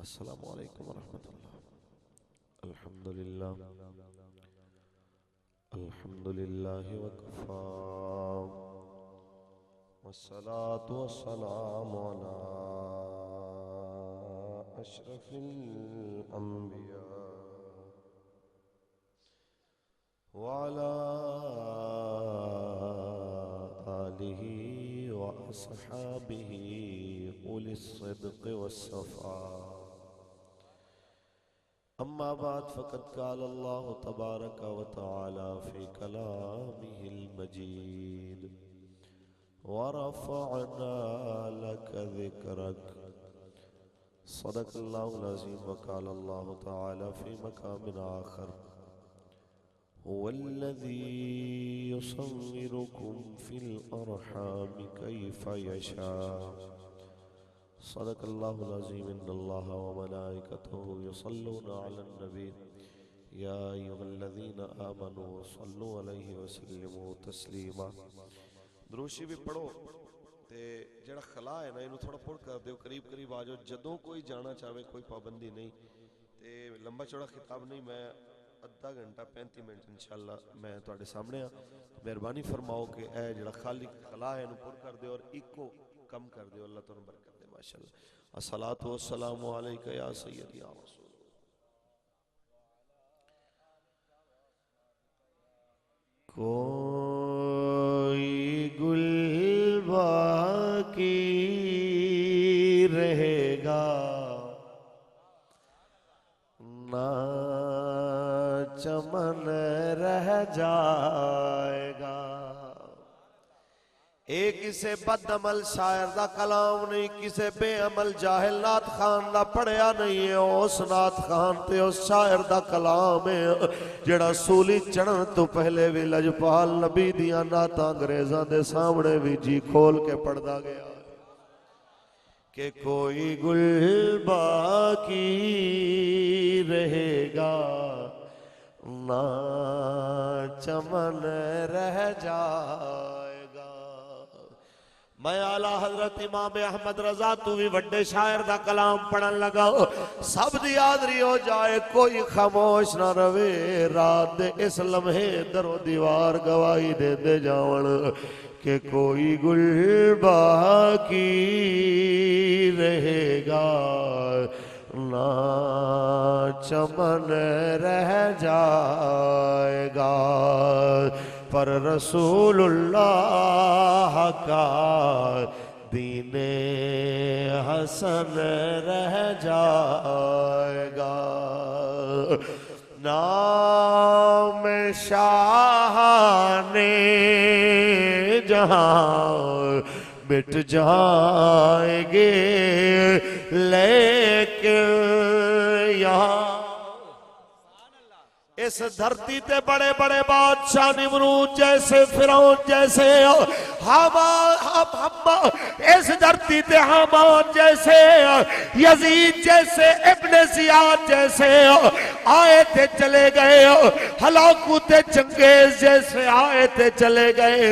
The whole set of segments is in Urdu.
السلام علیکم ورحمۃ اللہ۔ الحمدللہ الحمدللہ وکفا والصلاة والسلام علی اشرف الانبیاء وعلى آلہ وأصحابہ أولی الصدق والصفاء اما بعد فقد قال اللہ تبارک وتعالی فی کلامہ المجید ورفعنا لک ذکرک صدق اللہ العظیم وقال اللہ تعالی فی مقام آخر هو الذي يصوركم في الأرحام كيف يشاء صدق الله العظيم إن الله وملائكته يصلون على النبي يا أيها الذين آمنوا صلوا عليه وسلموا تسليما۔ دروشی بھی پڑھو تے جڑا خلا ہے نا اینو تھوڑا پڑھ کر دیو، قریب قریب آ جاؤ، جدوں کوئی جانا چاہے کوئی پابندی نہیں تے لمبا چوڑا خطاب نہیں، میں آدھا گھنٹہ 35 منٹ انشاءاللہ میں تواڈے سامنے مہربانی فرماؤ کہ اے جڑا خالی خلا ہے اینو پر کر دے اور ایکو کم کر دے، اللہ تعالی برکت دے ماشاءاللہ۔ الصلاۃ والسلام علیک یا سیدی یا رسول کوئی گل باقی رہے گا نہ چمن رہ جائے گا۔ ایک کسے بد عمل شاعر دا کلام نہیں، کسے بے عمل جاہل نعت خان دا پڑھیا نہیں ہے، اس نعت خان تے اس شاعر دا کلام ہے جڑا سولی چڑھن تو پہلے بھی لجپال نبی دیاں نعتاں انگریزاں دے سامنے بھی جی کھول کے پڑھدا گیا کہ کوئی گل باقی رہے گا نہ چمن رہ جائے گا۔ میں اعلیٰ حضرت امام احمد رضا تو بھی وڈے شاعر دا کلام پڑھن لگا، سب دی آدری ہو جائے کوئی خاموش نہ روے، رات دے اس لمحے در و دیوار گواہی دے دے جاون کہ کوئی گل باقی رہے گا نہ چمن رہ جائے گا، پر رسول اللہ کا دین حسن رہ جائے گا۔ نام شاہ نے جہاں مٹ جائیں گے لیکن یہاں اس دھرتی تے بڑے بڑے بادشاہ نمرود جیسے فرعون جیسے حامان، اس دھرتی تے حامان جیسے یزید جیسے ابن زیاد جیسے آئے تھے چلے گئے، ہلاکو تے چنگیز جیسے آئے تھے چلے گئے،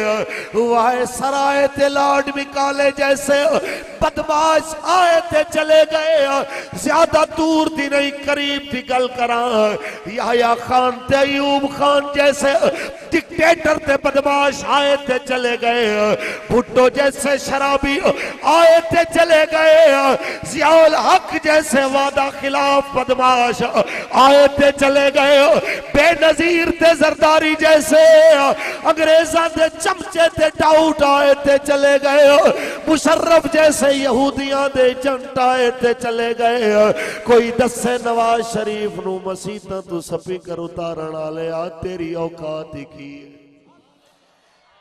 وائے سرائے تے لاڈ مکالے جیسے بدماش آئے تھے چلے گئے۔ زیادہ دور دی نہیں قریب تھی گل کران، یحییٰ خان تے ایوب خان جیسے ڈکٹیٹر تے بدماش آئے تھے چلے گئے، بھٹو جیسے شرابی آئے تھے چلے گئے، ضیاء الحق جیسے وعدہ خلاف بدماش آئے تھے چلے گئے، بے نظیر تے زرداری جیسے انگریزاں دے چمچے تے ٹاؤٹ آئے تھے چلے گئے، مشرف جیسے یہودیاں دے جنٹ آئے تھے چلے گئے۔ کوئی دسے نواز شریف نو مسیطاں تو سپیکر اتارن آلے آ تیری اوقات ہی کی ہے،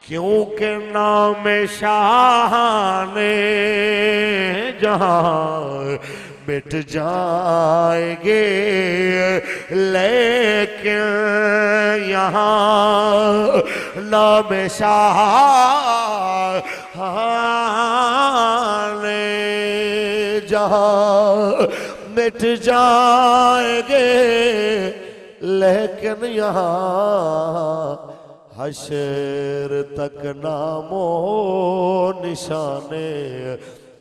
کیونکہ نام شاہ نے جہاں مٹ جائیں گے لیکن یہاں نام شاہ نے جہاں مٹ جائیں گے لیکن یہاں حشر تک نام و نشانے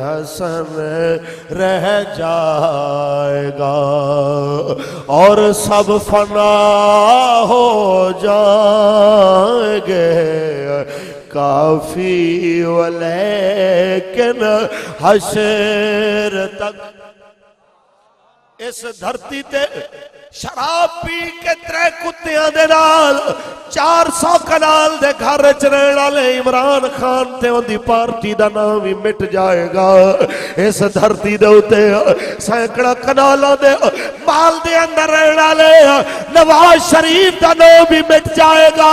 حسن رہ جائے گا اور سب فنا ہو جائیں گے کافی ولیکن حشر تک اس دھرتی تے شراب پی کے 3 کتیاں دے نال 400 کنال دے گھر وچ رہن والے عمران خان تے اون دی پارٹی دا نام بھی مٹ جائے گا اس دھرتی دے اوتے سینکڑا کنالاں دے مال دے اندر رہن والے نواز شریف دا نام بھی مٹ جائے گا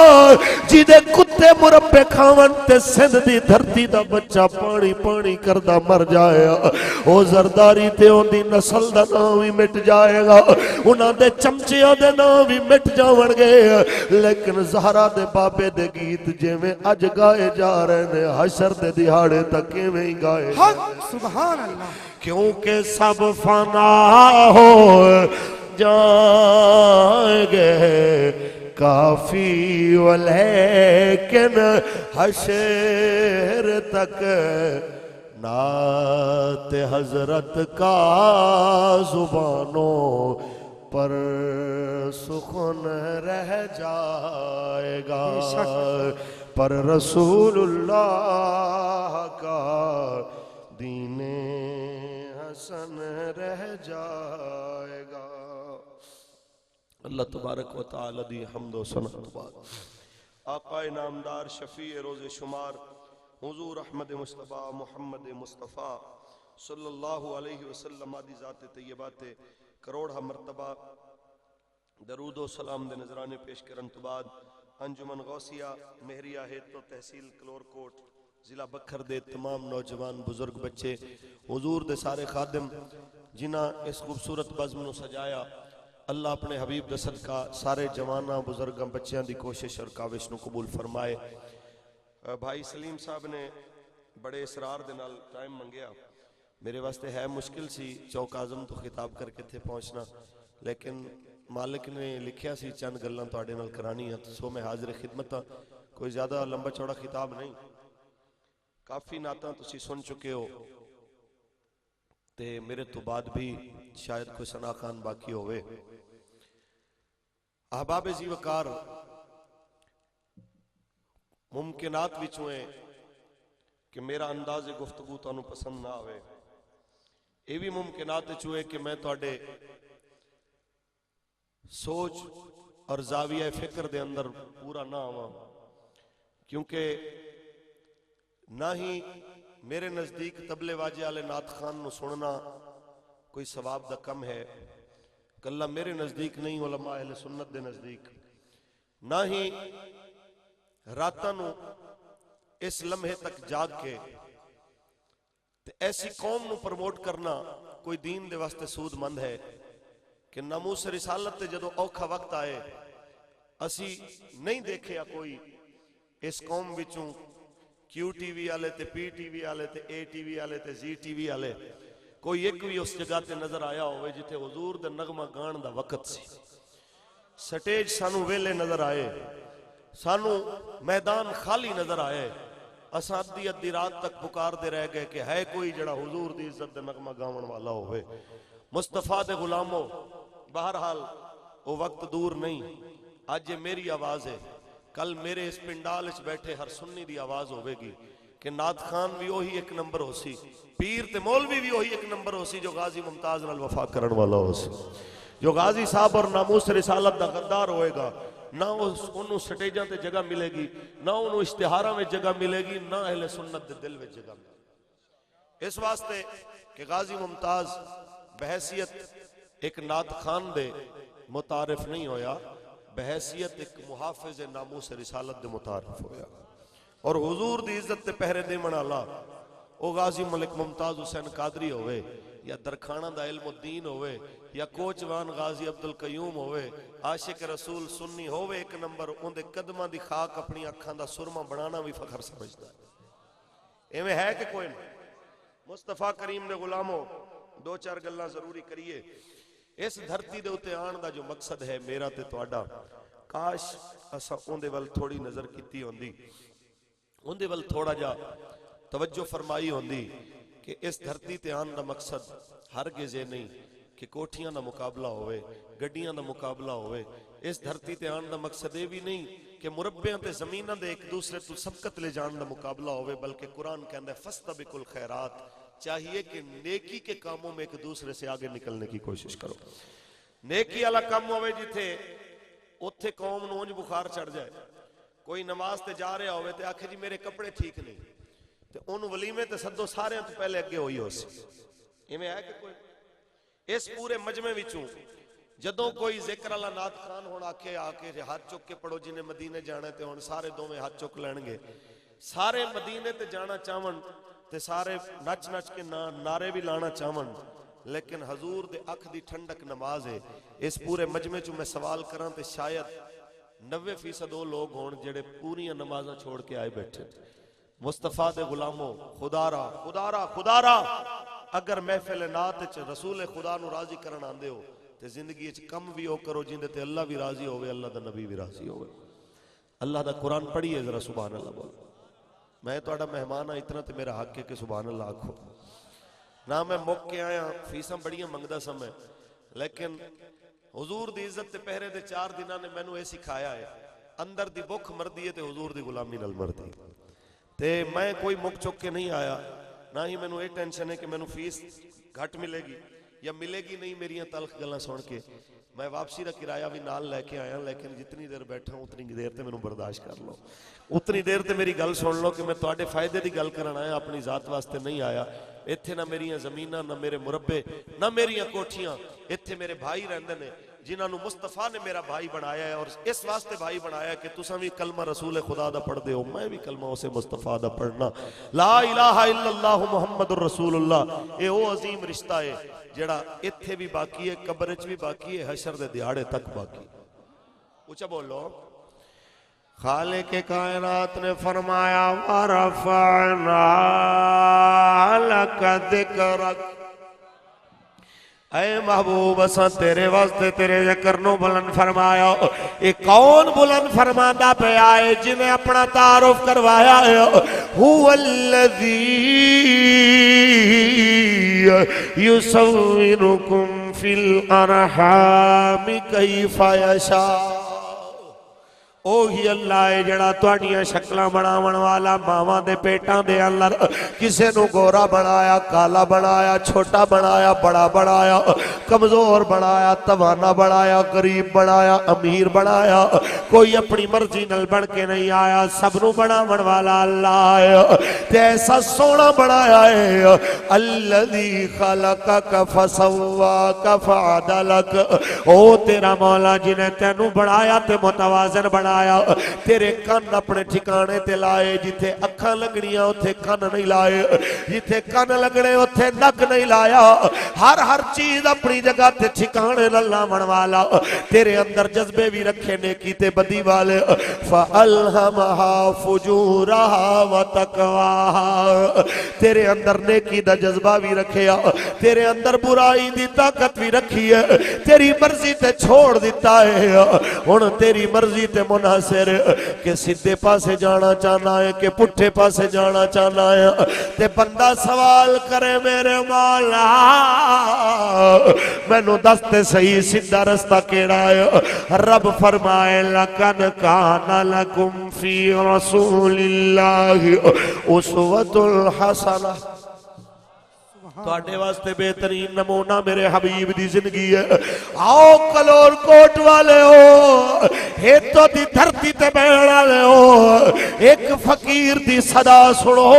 جی دے کتے مربے کھاون تے سندھ دی دھرتی دا بچہ پانی پانی کردا مر جائے او زرداری تے اون دی نسل دا نام بھی مٹ جائے گا انہاں دے چمچیاں دے نام بھی مٹ جاون گے لیکن زہرا دے بابے دے گیت جویں اج گائے جا رہے نے حشر دے دہاڑے تک ایویں ہی گائے حق سبحان اللہ کیونکہ سب فنا ہو جائیں گے کافی ولیکن حشر تک نعت حضرت کا زبانوں پر سخن رہ جائے گا پر رسول اللہ کا دین حسن رہ جائے گا اللہ تبارک و تعالی دی حمد و ثنا بعد آقا نامدار شفیع روز شمار حضور احمد مصطفیٰ محمد مصطفیٰ صلی اللہ علیہ وسلم آدھی ذات طیبات کروڑہ مرتبہ درود و سلام دے نظرانے پیش کرن تو بعد انجمن غوثیہ مہریہ ہیتو تحصیل کلور کوٹ ضلع بکھر دے تمام نوجوان بزرگ بچے حضور دے سارے خادم جنہ اس خوبصورت بزم نو سجایا اللہ اپنے حبیب دے صدقہ سارے جوانہ بزرگاں بچیاں دی کوشش اور کاوش نو قبول فرمائے بھائی سلیم صاحب نے بڑے اصرار دے نال ٹائم منگیا میرے واسطے ہے مشکل سی چوک اعظم تو خطاب کر کے تھے پہنچنا لیکن مالک نے لکھیا سی چند گلاں تواڈے نال کرانی ہے سو میں حاضر خدمت ہاں کوئی زیادہ لمبا چوڑا خطاب نہیں کافی نعتاں تسی سن چکے ہو تے میرے تو بعد بھی شاید کوئی ثنا خان باقی ہوئے احباب زی وقار ممکنات وچوں ہیں کہ میرا انداز گفتگو تانوں پسند نہ آوے یہ بھی ممکنات چوئے کہ میں تواڈے سوچ اور زاویہ فکر دے اندر پورا نہ آواں کیونکہ نہ ہی میرے نزدیک طبلے واجے والے نعت خان نو سننا کوئی ثواب دا کم ہے کلہ میرے نزدیک نہیں علماء اہل سنت دے نزدیک نہ ہی راتاں نو اس لمحے تک جاگ کے تے ایسی قوم نو پروموٹ کرنا کوئی دین دے واسطے سود مند ہے کہ ناموس رسالت تے جدو اوکھا وقت آئے اسی نہیں دیکھیا کوئی اس قوم وچوں کیو ٹی وی آلے تے پی ٹی وی آلے تے اے ٹی وی آلے تے زی ٹی وی آلے کوئی ایک بھی اس جگہ تے نظر آیا ہوئے جتے حضور دے نغمہ گان دا وقت سی سٹیج سانو ویلے نظر آئے سانو میدان خالی نظر آئے اساں ادھی رات تک پکار دے رہ گئے کہ ہے کوئی جڑا حضور دی عزت دے نغمہ گاون والا ہوئے مصطفیٰ دے غلاموں بہرحال وہ وقت دور نہیں آج یہ میری آواز ہے کل میرے اس پنڈال اس بیٹھے ہر سنی دی آواز ہوئے گی کہ نعت خان بھی وہی ایک نمبر ہو سی پیر تے مولوی بھی وہی ایک نمبر ہو سی جو غازی ممتاز نال وفا کرن والا ہو سی جو غازی صاحب اور ناموس رسالت دا غدار ہوئے گا نہ انہوں سٹیجاں تے جگہ ملے گی نہ انہوں اشتہاراں میں جگہ ملے گی نہ اہل سنت دے دل میں جگہ ملے گی اس واسطے کہ غازی ممتاز بحیثیت ایک نعت خان دے متعارف نہیں ہویا بحیثیت ایک محافظ ناموس رسالت دے متعارف ہویا اور حضور دی عزت تے پہرے دے من اللہ او غازی ملک ممتاز حسین قادری ہوئے یا درخانہ دا علم الدین ہوئے یا کوچوان غازی عبدالقیوم ہوئے عاشق رسول سنی ہوئے ایک نمبر ان دے قدمہ دی خاک اپنی اکھاں دا سرما بنانا بھی فخر سمجھتا ہے ایمیں ہے کہ کوئی نہیں مصطفیٰ کریم نے غلاموں دو چار گلاں ضروری کریے اس دھرتی دے اتے آن دا جو مقصد ہے میرا تے تواڈا کاش اساں اون دے ول تھوڑی نظر کیتی ہوندی اون دے ول تھوڑا جا توجہ فرمائی ہوندی کہ اس دھرتی تے آن دا مقصد ہرگز یہ نہیں کہ کوٹھیاں دا مقابلہ ہوئے، گڈیاں دا مقابلہ ہوئے. اس دھرتی تے آن دا مقصد یہ بھی نہیں کہ مربیاں تے زمیناں دے ایک دوسرے تو سبقت لے جان دا مقابلہ ہوئے، بلکہ قرآن کہندا ہے فاستبقوا الخیرات. چاہیے کہ نیکی کے کاموں میں ایک دوسرے سے آگے نکلنے کی کوشش کرو. نیکی والا کام ہوئے جتھے اتھے قوم نو انج بخار چڑھ جائے. کوئی نماز تے جا رہا ہوئے تے آکھے جی میرے کپڑے ٹھیک نہیں، تے انہوں ولیمے تے صدو سارے تو پہلے اگے ہوئی ہو سی. ایویں ہے کہ کوئی اس پورے مجمع وچوں جدوں کوئی ذکر اللہ نات خان ہون آکے ہاتھ چک کے پڑھو جنہیں مدینے جانا تے ہون سارے دو میں ہاتھ چک لین گے. سارے مدینے تے جانا چاہون تے سارے نچ نچ کے نعرے بھی لانا چاہون، لیکن حضور دے اکھ دی ٹھنڈک نماز ہے. اس پورے مجمع چوں میں سوال کراں تے شاید 90% وہ لوگ ہون جڑے پوریاں نمازاں چھوڑ کے آئے بیٹھے. مصطفیٰ دے غلاموں، خدا را خدا را خدا را اگر محفل نعت وچ رسول خدا نو راضی کرن آندے ہو تے زندگی وچ کم بھی او کرو جیندے تے اللہ بھی راضی ہوئے، اللہ دا نبی بھی راضی ہوئے. اللہ دا قرآن پڑھیے ذرا سبحان اللہ بولو. میں تو مہمان ہاں، اتنا تے میرا حق ہے کہ سبحان اللہ آکھو. نہ میں مک کے آیا فیساں بڑیاں منگدا سا میں، لیکن حضور دی عزت تے پہرے دے 4 دناں نے مینوں اے سکھایا ہے اندر دی بھوک مردی ہے تے حضور دی غلامی نال مردی. تے میں کوئی مک چک کے نہیں آیا، نہ ہی مینوں اے ٹینشن ہے کہ مینوں فیس گھٹ ملے گی یا ملے گی نہیں. میریاں تلخ گلاں سن کے میں واپسی دا کرایہ بھی نال لے کے آیا، لیکن جتنی دیر بیٹھا ہوں اتنی دیر تے مینوں برداشت کر لو، اتنی دیر تے میری گل سن لو کہ میں تواڈے فائدے دی گل کرن آیا، اپنی ذات واسطے نہیں آیا. ایتھے نہ میریاں زمیناں، نہ میرے مربے، نہ میریاں کوٹھیاں. ایتھے میرے بھائی رہندے نے جنہاں نو مصطفیٰ نے میرا بھائی بنایا ہے، اور اس واسطے بھائی بنایا ہے کہ تساں بھی کلمہ رسول خدا دا پڑھ دے ہو، میں بھی کلمہ اسے مصطفیٰ دا پڑھنا. لا الہ الا اللہ محمد الرسول اللہ. اے او عظیم رشتہ ہے جڑا ایتھے بھی باقی ہے، قبر وچ بھی باقی ہے، حشر دے دیہاڑے تک باقی. اونچا بولو. خالق کائنات نے فرمایا وَرَفَعْنَا لَكَ ذِكْرَكَ. اے محبوب اساں تیرے واسطے تیرے ذکر نو بلند فرمایا. اے کون بلند فرماندا پیا ہے؟ جنہیں اپنا تعارف کروایا ہے. هو الذی یصورکم فی الارحام کیف یشاء. اوہی اللہ ہے جڑا تواڈیاں شکلاں بناون والا. ماواں دے پیٹاں دے اندر کسے نو گورا بنایا، کالا بنایا، چھوٹا بنایا، بڑا بنایا، کمزور بنایا، توانا بنایا، غریب بنایا، امیر بنایا. کوئی اپنی مرضی نال بن کے نہیں آیا، سب نو بناون والا اللہ ہے. تے ایسا سونا بنایا ہے الذی خلقک فسواک فعدلک. او تیرا مولا جنہیں تینو بنایا تے متوازن بنایا. تیرے کان اپنے ٹھکانے تے لائے، جتھے اکھاں لگنیاں اتھے کان نہیں لائے، جتھے کان لگنے اتھے نک نہیں لایا. ہر چیز اپنی جگہ تے ٹھکانے اللہ منوالا. تیرے اندر جذبے بھی رکھے نیکی تے بدی والے. فَأَلْهَمَهَا فُجُورَهَا وَتَقْوَاهَا. تیرے اندر نیکی دا جذبہ بھی رکھیا، تیرے اندر برائی دی طاقت بھی رکھی ہے. تیری مرضی تے چھوڑ دیتا ہے. ہن تیری مرضی تے منحصر کہ سیدھے پاسے جانا چاہنا ہے کہ پٹھے پاسے جانا چاہنا ہے. تے بندہ سوال کرے میرے مولا مینوں دس تے صحیح سیدھا رستہ کیڑا ہے؟ رب فرمائے لَقَدْ كَانَ لَكُمْ فِي رَسُولِ اللَّهِ أُسْوَةٌ حَسَنَةٌ. تواڈے واسطے بہترین نمونہ میرے حبیب دی زندگی ہے. آؤ کلور کوٹ والے ہو، ہیتو دی دھرتی تے بہن والے ہو، ایک فقیر دی صدا سنو.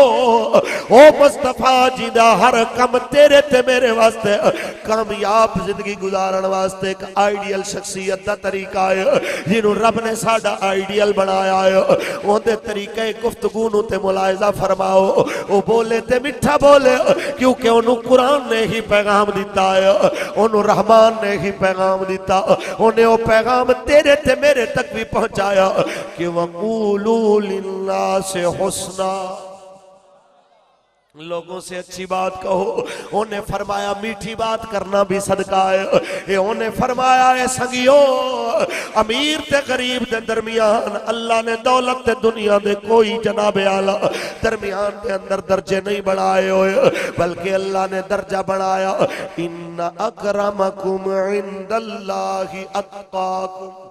او مصطفیٰ جی دا ہر کم تیرے تے میرے واسطے کامیاب زندگی گزارن واسطے ایک آئیڈیل شخصیت دا طریقہ ہے جنہوں رب نے ساڈا آئیڈیل بنایا ہے. اون دے طریقے گفتگو نو تے ملاحظہ فرماؤ. او بولے تے میٹھا بولے کیونکہ انہوں قرآن نے ہی پیغام دیتا ہے، انہوں رحمان نے ہی پیغام دیتا. انہیں وہ پیغام تیرے تے میرے تک بھی پہنچایا کہ وَقُولُوا لِلنَّاسِ حُسْنًا. لوگوں سے اچھی بات کہو. انہیں فرمایا میٹھی بات کرنا بھی صدقہ ہے. انہیں فرمایا اے سنگیو امیر تے غریب دے درمیان اللہ نے دولت تے دنیا دے کوئی جناب اعلی درمیان دے اندر درجے نہیں بڑھائے ہوئے بلکہ اللہ نے درجہ بڑھایا ان اکرمکم عند اللہ اتقاکم.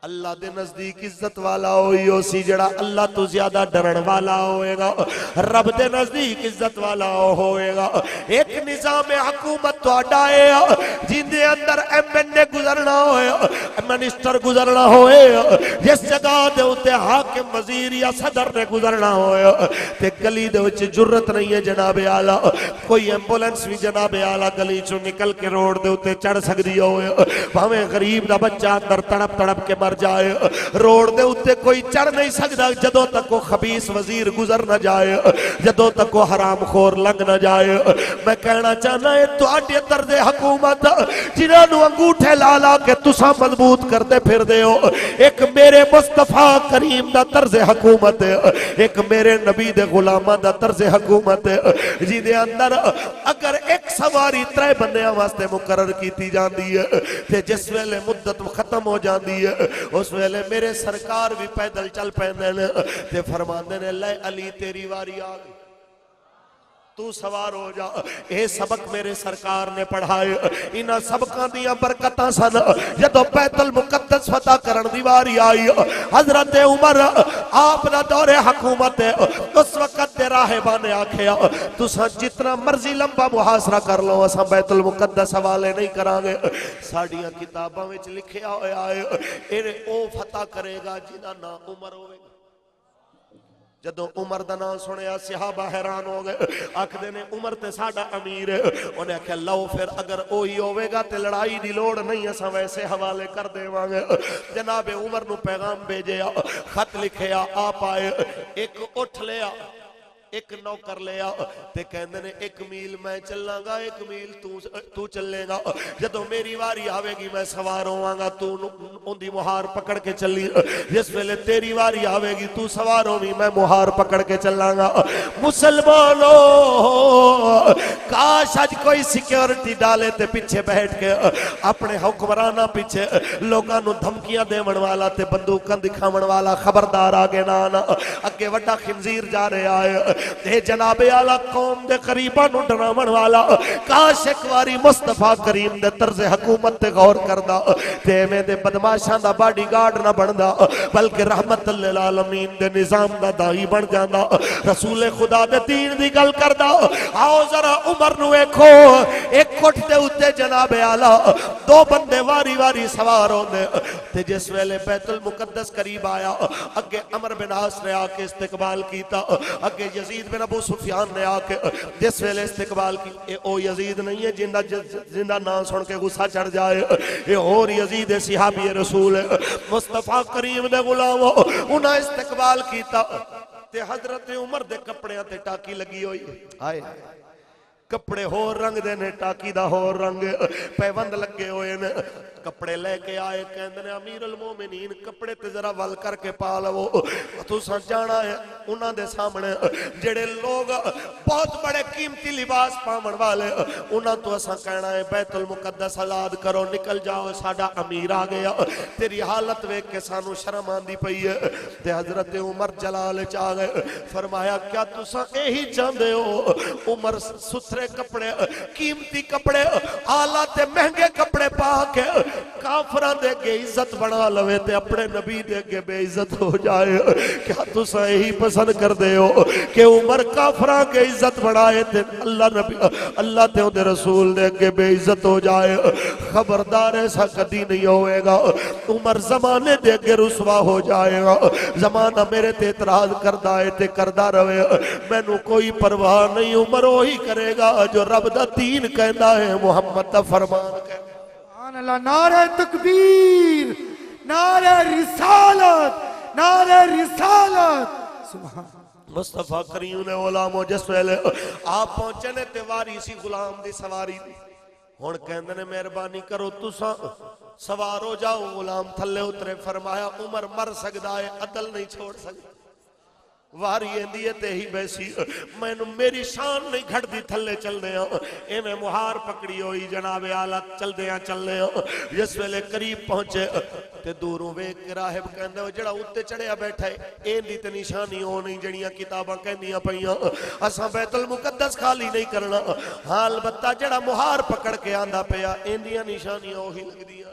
اللہ دے نزدیک عزت والا ہوئی ہو سی جڑا اللہ تو زیادہ ڈرن والا ہوئے گا. رب دے نزدیک عزت والا ہوئے گا. ایک نظام حکومت تو اڈائے جن دے اندر ایم این اے گزرنا ہوئے منسٹر گزرنا ہوئے جس جگہ دے ہوتے حاکم وزیر یا صدر نے گزرنا ہوئے تے گلی دے وچ جرت نہیں ہے جناب اعلیٰ کوئی ایمبولنس بھی جناب اعلیٰ گلی چو نکل کے روڈ دے ہوتے چڑھ سکتی ہوئے بھاویں غریب دا بچہ اندر تڑپ تڑپ کے مر جائے روڈ دے اتے کوئی چڑھ نہیں سکتا جدوں تک وہ خبیث وزیر گزر نہ جائے جدوں تک وہ حرام خور لنگ نہ جائے. میں کہنا چاہنا ہے تو آٹے طرز حکومت جنہاں نو انگوٹھے لالا کہ تسا مضبوط کرتے پھر دے ہو. ایک میرے مصطفیٰ کریم دا طرز حکومت ہے ایک میرے نبی دے غلامہ دا طرز حکومت ہے جی دے اندر اگر ایک سواری ترے بندیاں واسطے مقرر کیتی جاندی ہے تے جس ویلے مدت ختم ہو جاندی ہے اس ویلے میرے سرکار بھی پیدل چل پہنے نے تے فرماندے نے لے علی تیری واری آگئی تو سوار ہو جا. اے سبق میرے سرکار نے پڑھائے انہاں سبقاں دیاں برکتاں سن جدو بیت المقدس فتح کرن دی واری آئی حضرت عمر آپ دا دور حکومت ہے اس وقت دے راہباں نے آکھیا تساں جتنا مرضی لمبا محاصرہ کر لو اساں بیت المقدس حوالے نہیں کران گے. ساڈیاں کتاباں وچ لکھیا ہویا ہے اے او فتح کرے گا جنہاں نام عمر ہوئے. جدو عمر دا نام سنیا صحابہ حیران ہو گئے آکھدے نے عمر تے ساڈا امیر ہے. انہیں کہا لو پھر اگر اوہی ہوئے گا تے لڑائی دی لوڑ نہیں اساں ویسے حوالے کر دے وانگے. جناب عمر نو پیغام بھیجیا خط لکھیا آپ آئے ایک اٹھ لیا ایک نوکر لیا تے کہندے نے 1 میل میں چلاں گا 1 میل تو چلے گا جدو میری واری آوے گی میں سوار ہوواں گا تو ان دی مہار پکڑ کے چلی جس ویلے تیری واری آوے گی تو سوار ہوویں میں مہار پکڑ کے چلاں گا. مسلمانوں کاش آج کوئی سیکیورٹی ڈالے تے پیچھے بیٹھ کے اپنے حکمرانہ پیچھے لوگاں نو دھمکیاں دیون والا تے بندوقاں دکھاون والا خبردار آگے نہ آنا اگے وڈا خنزیر جا رہا ہے اے جناب اعلیٰ قوم دے قریباں نو ڈراون والا کاش ایک واری مصطفیٰ کریم دے طرز حکومت تے غور کردا تے میں دے بدماشاں دا باڈی گارڈ نہ بندا بلکہ رحمت للعالمین دے نظام دا دائی بن جاندا رسول خدا دے دین دی گل کردا. آؤ ذرا عمر نو ویکھو ایک کوٹھ دے اوتے جناب اعلیٰ 2 بندے واری واری سوار ہوندے تے جس ویلے بیت المقدس قریب آیا اگے عمر بن عاص نے آ کے استقبال کیتا اگے یزید بن ابو سفیان نے آ کے جس ویلے استقبال کی اے او یزید نہیں ہے جندہ نام سن کے غصہ چڑھ جائے اے اور یزید صحابی رسول مصطفیٰ کریم دے غلام انہاں استقبال کیتا تے حضرت عمر دے کپڑے تے ٹاکی لگی ہوئی آئے کپڑے ہور رنگ دے نے ٹاکی دا ہور رنگ پیوند لگے ہوئے نے کپڑے لے کے آئے کہندے نے امیر المومنین کپڑے تے ذرا ول کر کے پا لو تساں جانا ہے انہاں دے سامنے جڑے لوگ بہت بڑے قیمتی لباس پاون والے انہاں تو اساں کہنا ہے بیت المقدس آزاد کرو نکل جاؤ ساڈا امیر آ گیا تیری حالت ویکھ کے سانو شرم آندی پئی ہے تے حضرت عمر جلال چ آ گئے فرمایا کیا تساں یہی چاہندے ہو عمر ستھرے کپڑے قیمتی کپڑے اعلیٰ تے مہنگے کپڑے پا کے کافران دے کے عزت بنا لوے تے اپنے نبی دے کے بے عزت ہو جائے کیا تسا یہی پسند کر دے ہو کہ عمر کافران کے عزت بنائے تے اللہ تے دے رسول دے کے بے عزت ہو جائے. خبردار ایسا کدی نہیں ہوئے گا عمر زمانے دے کے رسوا ہو جائے گا زمانہ میرے تے اعتراض کردہ ہے تے کردہ روے میں نو کوئی پرواہ نہیں عمر وہی کرے گا جو رب دا دین کہندا ہے محمد دا فرمان کہندا سبحان اللہ. نعرہ تکبیر نعرہ رسالت نعرہ رسالت سبحان مصطفیٰ کریم نے غلام جس ویلے آپ پہنچے نے تیواری سی غلام دی سواری دی ہون کہندے نے مہربانی کرو تساں سوار ہو جاؤ غلام تھلے اترے فرمایا عمر مر سکدا ہے عدل نہیں چھوڑ سکدا ਵਾਰੀ ਆਂਦੀ ਹੈ ਤੇ ਹੀ ਬੈਸੀ ਮੈਨੂੰ ਮੇਰੀ ਸ਼ਾਨ ਨਹੀਂ ਘਟਦੀ ਥੱਲੇ ਚੱਲਦੇ ਆ ਐਵੇਂ ਮੁਹਾਰ ਪਕੜੀ ਹੋਈ ਜਨਾਬ ਆਲਾ ਚਲਦੇ ਆ ਜਿਸ ਵੇਲੇ ਕਰੀਬ ਪਹੁੰਚੇ ਤੇ ਦੂਰੋਂ ਵੇਖ ਕੇ ਰਾਹਿਬ ਕਹਿੰਦਾ ਉਹ ਜਿਹੜਾ ਉੱਤੇ ਚੜਿਆ ਬੈਠਾ ਹੈ ਇਹਦੀ ਤੇ ਨਿਸ਼ਾਨੀ ਉਹ ਨਹੀਂ ਜਿਹੜੀਆਂ ਕਿਤਾਬਾਂ ਕਹਿੰਦੀਆਂ ਪਈਆਂ ਅਸਾਂ ਬੈਤੁਲ ਮੁਕੱਦਸ ਖਾਲੀ ਨਹੀਂ ਕਰਨਾ ਹਾਂ ਅਲਬત્ਤਾ ਜਿਹੜਾ ਮੁਹਾਰ ਪਕੜ ਕੇ ਆਂਦਾ ਪਿਆ ਇਹਦੀਆਂ ਨਿਸ਼ਾਨੀਆਂ ਉਹੀ ਲੱਗਦੀਆਂ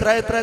3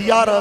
11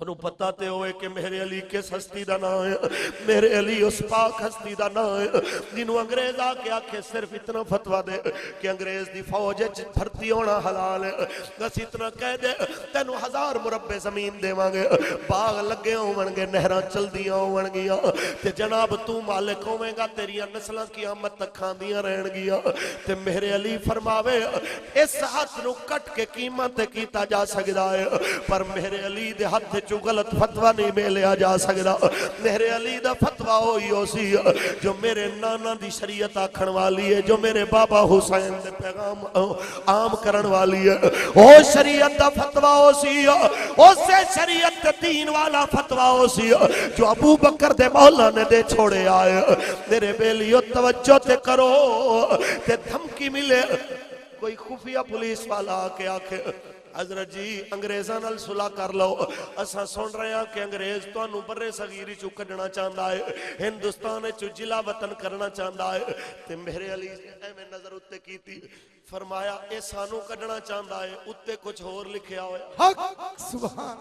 انہوں پتہ تے ہوئے کہ میرے علی کس ہستی دا نام ہے، میرے علی اس پاک ہستی دا نام ہے جنہوں انگریز آکے آکھے صرف اتنا فتوہ دے کہ انگریز دی فوج بھرتی ہونا حلال ہے، بس اتنا کہہ دے تینوں 1000 مربع زمین دے مانگے، باغ لگے ہوونگے، نہراں چل دیاں ہوونگیاں تے جناب تو مالک ہوئے گا، تیریاں نسلاں قیامت تک کھاندیاں رہن گیاں تے میرے علی فرماوے اس ہاتھ نو کٹ کے قیمت کیتا جا سکدا ہے، پر میرے علی دے ہاتھ جو غلط فتوہ نہیں میں لیا جا سکدا، میرے علی دا فتوہ ہوئی ہو سی جو میرے نانا دی شریعت آکھن والی ہے، جو میرے بابا حسین دے پیغام عام کرن والی ہے، او شریعت دا فتوہ ہو سی، او سے شریعت دے دین والا فتوہ ہو سی جو ابو بکر دے مولا نے دے چھوڑے آئے۔ میرے بیلیو توجہ تے کرو تے دھمکی ملے کوئی خفیہ پولیس والا آکے آکھے حضرت جی انگریزاں نال صلح کر لو، اساں سن رہے ہیں کہ انگریز تانوں برے صغیری چوں کڈنا چاہندا ہے، ہندوستان چوں جلا وطن کرنا چاہندا ہے تے میرے علی ایویں نظر اُتے کیتی فرمایا اے سانوں کڈنا چاہندا ہے، اُتے کچھ ہور لکھیا ہویا، حق سبحان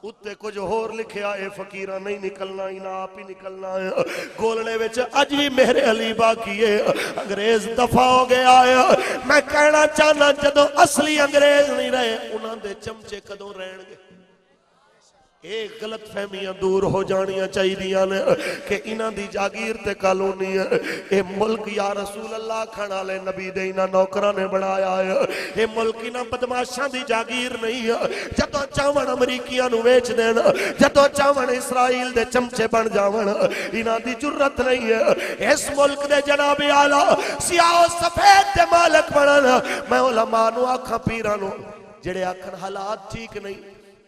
اُتے کچھ ہور لکھیا ہے، فقیرہ نہیں نکلنا انہاں آپ ہی نکلنا ہے، گولنے وچ اج بھی میرے علی باقی ہے، انگریز دفع ہو گیا ہے۔ میں کہنا چاہنا جدوں اصلی انگریز نہیں رہے انہاں دے چمچے کدوں رہن گے؟ ایک غلط فہمیاں دور ہو جانیاں چاہی دیاں نے کہ انہاں دی جاگیر تے کالونی ہے، اے ملک یا رسول اللہ کھانا لے نبی دے انہاں نوکرہ نے بڑھایا ہے، اے ملک انہاں بدماشاں دی جاگیر نہیں ہے، جدوں چاون امریکیاں نو ویچ دینا، جدوں چاون اسرائیل دے چمچے بن جاون، انہاں دی جرت نہیں ہے، اس ملک دے جناب اعلیٰ سیاہ و سفید دے مالک بنن۔ میں علماء نو آکھاں پیراں نو جڑے آکھن حالات ٹھیک نہیں،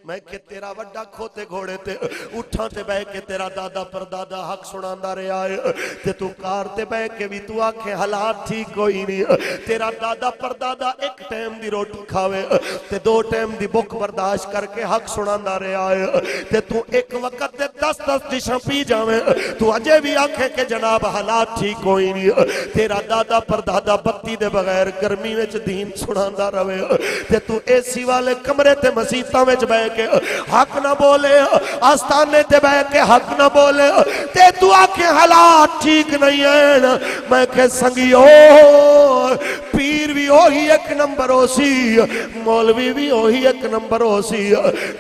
میں کہ تیرا وڈا کھوتے گھوڑے تے اٹھاں تے بہ کے تیرا دادا پردادا حق سناندا رہیا ہے تے تو کار تے بہ کے بھی تو آکھے حالات ٹھیک کوئی نہیں، تیرا دادا پردادا ایک ٹائم دی روٹی کھاوے تے 2 ٹائم دی بھوک برداشت کر کے حق سناندا رہیا ہے تے تو ایک وقت دے 10 ڈشاں پی جاویں تو اجے بھی آکھے کہ جناب حالات ٹھیک کوئی نہیں، تیرا دادا پردادا بتی دے بغیر گرمی وچ دین سناندا رہے تے تو اے سی والے کمرے تے مسیتاں وچ بہ حق نہ بولے، آستانے تے بہ کے حق نہ بولے تے تو آکے حالات ٹھیک نہیں ہیں۔ میں کہ سنگیو پیر بھی وہی ایک نمبر ہو سی، مولوی بھی وہی ایک نمبر ہو سی،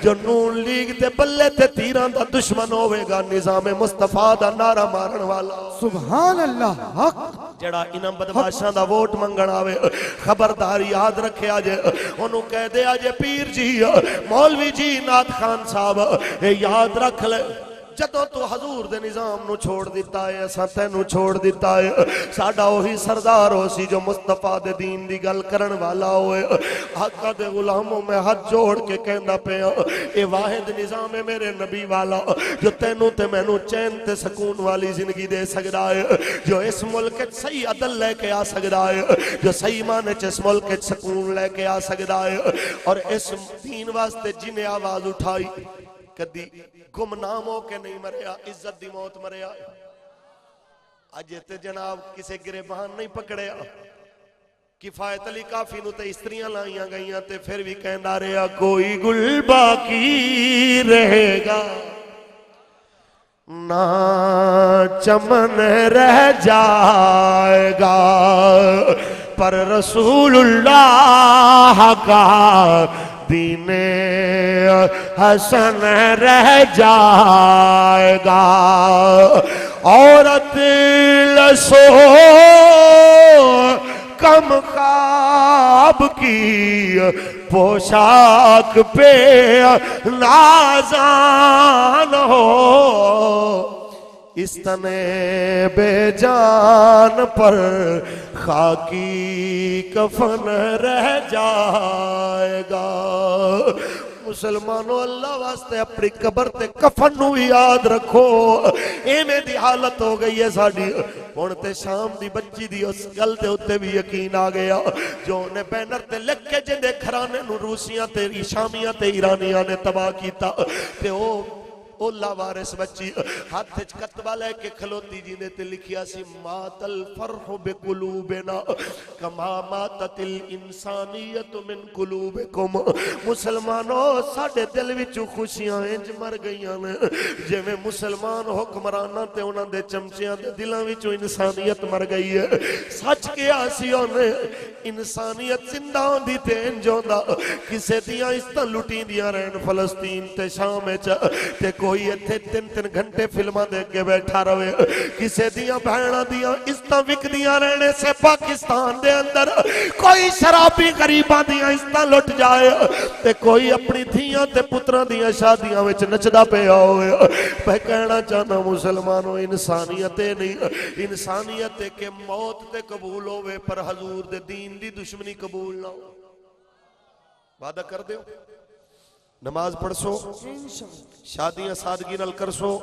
جو نون لیگ تے بلے تے تیران دا دشمن ہوئے گا، نظام مصطفیٰ دا نعرہ مارن والا سبحان اللہ حق جڑا انہاں بدماشاں دا ووٹ منگن آوے خبردار یاد رکھے آجے، انہوں کہہ دے آجے پیر جی مولوی جی نات خان صاحب اے یاد رکھ لے جدوں تو حضور دے نظام نو چھوڑ دیتا ہے، اساں تینوں چھوڑ دیتا ہے، ساڈا وہی سردار ہو سی جو مصطفیٰ دے دین دی گل کرن والا ہوئے، آقا دے غلاموں میں ہاتھ جوڑ کے کہندا پیا اے واحد نظام ہے میرے نبی والا جو تینوں تے مینوں چین تے سکون والی زندگی دے سکدا ہے، جو اس ملک وچ صحیح عدل لے کے آ سکدا ہے، جو صحیح معنی وچ اس ملک وچ سکون لے کے آ سکدا ہے، اور اس دین واسطے جن آواز اٹھائی کدی گمنام ہو کے نہیں مریا، عزت دی موت مریا، اج تے جناب کسے گریبان نہیں پکڑیا، کفایت علی کافی نو تے استریاں لائیاں گئیاں تے پھر بھی کہندا رہیا کوئی گل باقی رہے گا نہ چمن رہ جائے گا، پر رسول اللہ کا دین حسن رہ جائے گا، عورت لسو کم خواب کی پوشاک پہ نازان ہو، اس تنے بے جان پر خاکی کفن رہ جائے گا۔ مسلمانوں اللہ واسطے اپنی قبر تے کفن نو یاد رکھو، ایویں دی حالت ہو گئی ہے ساڈی، ہن تے شام دی بچی دی اس گل تے اوتے بھی یقین آ گیا جو نے بینر تے لکھ کے جندے گھرانے نو روسیاں تے شامیاں تے ایرانیاں نے تباہ کیتا تے او اولا وارث بچی ہاتھ وچ کتبہ لے کے کھلوتی جی نے تے لکھیا سی مات الفرح بقلوبنا کما ماتت الانسانیت من قلوبکم مسلمانوں ساڈے دل وچوں خوشیاں انج مر گئیاں نے جویں مسلمان حکمراناں تے انہاں دے چمچیاں دے دلاں وچوں انسانیت مر گئی ہے سچ کیا سی اونے انسانیت زندہ ہوندی تے انج ہوندا کسے دیاں عزتاں لٹیندیاں رہن فلسطین تے شام وچ تے کوئی ایتھے 3 گھنٹے فلماں دے کے بیٹھا رہے کسے دیاں بہناں دیاں عزتاں وکدیاں رہنے سے پاکستان دے اندر کوئی شرابی غریباں دیاں عزتاں لٹ جائے تے کوئی اپنی دھیاں تے پتراں دیاں شادیاں وچ نچدا پیا ہوئے میں کہنا چاہنا مسلمانوں انسانیت نہیں انسانیت کہ موت تے قبول ہوئے پر حضور دے دین دی دشمنی قبول نہ ہو وعدہ کر دیو نماز پڑھ سو شادیاں سادگی نال کر سو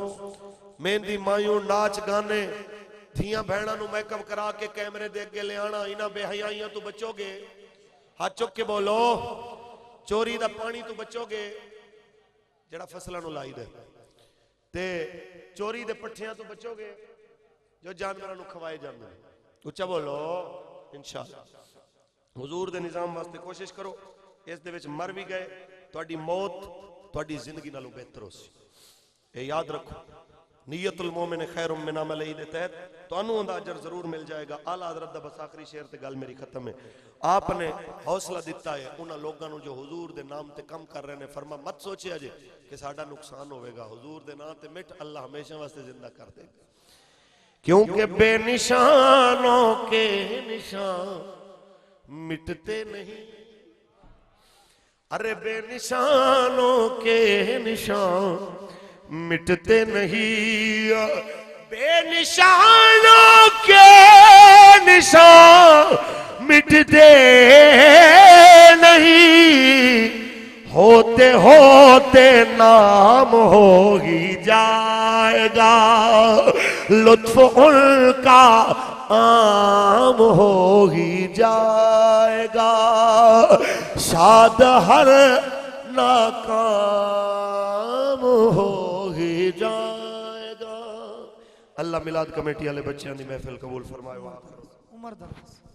مہندی مایوں ناچ گانے دھیاں بہناں نو میک اپ کرا کے کیمرے دے کے لے آنا انہاں بے حیائیاں تو بچو گے ہاتھ چک کے بولو چوری دا پانی تو بچو گے جڑا فصلاں نو لائی دے تے چوری دے پٹھیاں تو بچو گے جو جانوراں نو کھوائے جاندے اچھا بولو انشاءاللہ حضور دے نظام واسطے کوشش کرو اس دے وچ مر بھی گئے تہاڈی موت تہاڈی زندگی نالوں بہتر ہو سی اے یاد رکھو نیت المومن خیر من عملہ دے تحت تانوں اوندا اجر ضرور مل جائے گا اعلی حضرت دا بس آخری شعر تے گل میری ختم ہے آپ نے حوصلہ دیتا ہے انہاں لوگاں نو جو حضور دے نام تے کم کر رہے نے فرما مت سوچیا جے کہ ساڈا نقصان ہوئے گا حضور دے نام تے مٹ اللہ ہمیشہ واسطے زندہ کر دے گا کیونکہ بے نشانوں کے نشان مٹتے نہیں ارے بے نشانوں کے نشان مٹتے نہیں بے نشانوں کے نشان مٹتے نہیں ہوتے ہوتے نام ہو ہی جائے گا لطف ان کا عام ہو ہی جائے گا شاد ہر ناکام ہو ہی جائے گا اللہ میلاد کمیٹی والے بچیاں دی محفل قبول فرمائے عمر درخواست